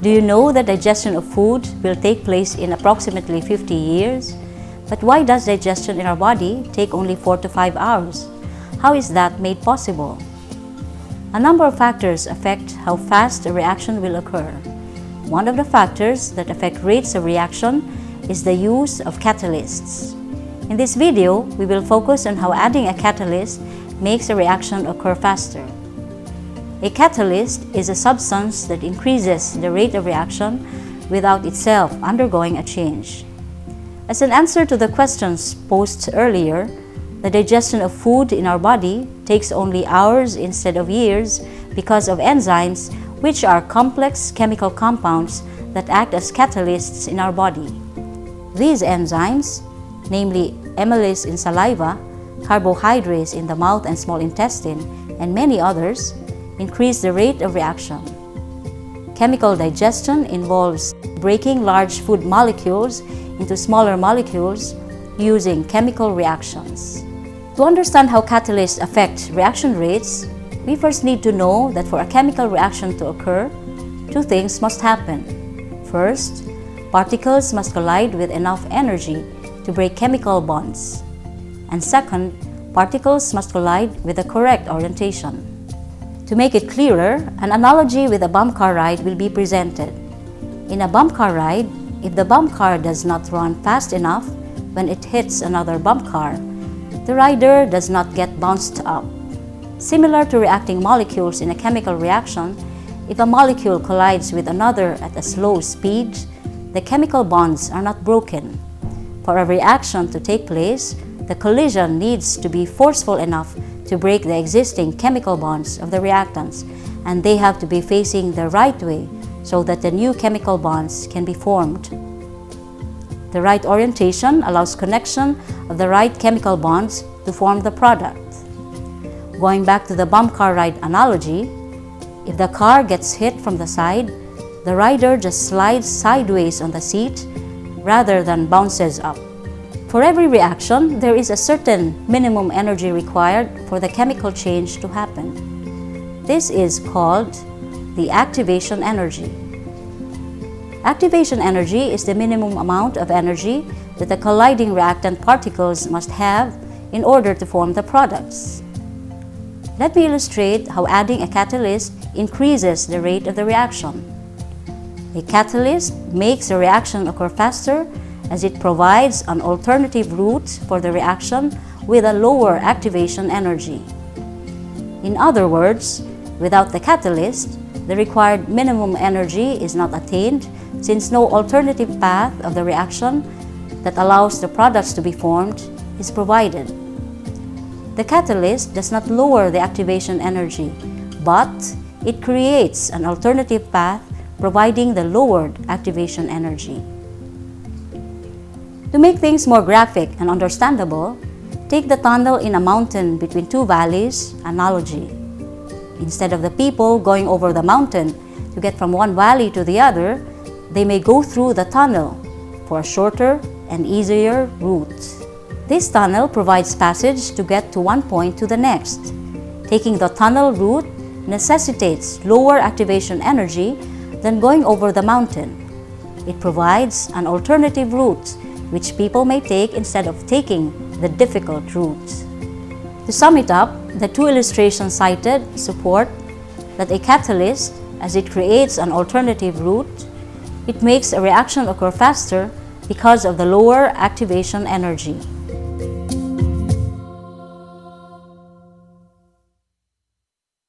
Do you know that digestion of food will take place in approximately 50 years? But why does digestion in our body take only 4 to 5 hours? How is that made possible? A number of factors affect how fast a reaction will occur. One of the factors that affect rates of reaction is the use of catalysts. In this video, we will focus on how adding a catalyst makes a reaction occur faster. A catalyst is a substance that increases the rate of reaction without itself undergoing a change. As an answer to the questions posed earlier, the digestion of food in our body takes only hours instead of years because of enzymes, which are complex chemical compounds that act as catalysts in our body. These enzymes, namely amylase in saliva, carbohydrates in the mouth and small intestine, and many others, increase the rate of reaction. Chemical digestion involves breaking large food molecules into smaller molecules using chemical reactions. To understand how catalysts affect reaction rates, we first need to know that for a chemical reaction to occur, two things must happen. First, particles must collide with enough energy to break chemical bonds. And second, particles must collide with the correct orientation. To make it clearer, an analogy with a bump car ride will be presented. In a bump car ride, if the bump car does not run fast enough when it hits another bump car, the rider does not get bounced up. Similar to reacting molecules in a chemical reaction, if a molecule collides with another at a slow speed, the chemical bonds are not broken. For a reaction to take place, the collision needs to be forceful enough to break the existing chemical bonds of the reactants, and they have to be facing the right way so that the new chemical bonds can be formed. The right orientation allows connection of the right chemical bonds to form the product. Going back to the bump car ride analogy, if the car gets hit from the side, the rider just slides sideways on the seat rather than bounces up. For every reaction, there is a certain minimum energy required for the chemical change to happen. This is called the activation energy. Activation energy is the minimum amount of energy that the colliding reactant particles must have in order to form the products. Let me illustrate how adding a catalyst increases the rate of the reaction. A catalyst makes a reaction occur faster as it provides an alternative route for the reaction with a lower activation energy. In other words, without the catalyst, the required minimum energy is not attained since no alternative path of the reaction that allows the products to be formed is provided. The catalyst does not lower the activation energy, but it creates an alternative path providing the lowered activation energy. To make things more graphic and understandable, take the tunnel in a mountain between two valleys analogy. Instead of the people going over the mountain to get from one valley to the other, they may go through the tunnel for a shorter and easier route. This tunnel provides passage to get to one point to the next. Taking the tunnel route necessitates lower activation energy than going over the mountain. It provides an alternative route which people may take instead of taking the difficult route. To sum it up, the two illustrations cited support that a catalyst, as it creates an alternative route, it makes a reaction occur faster because of the lower activation energy.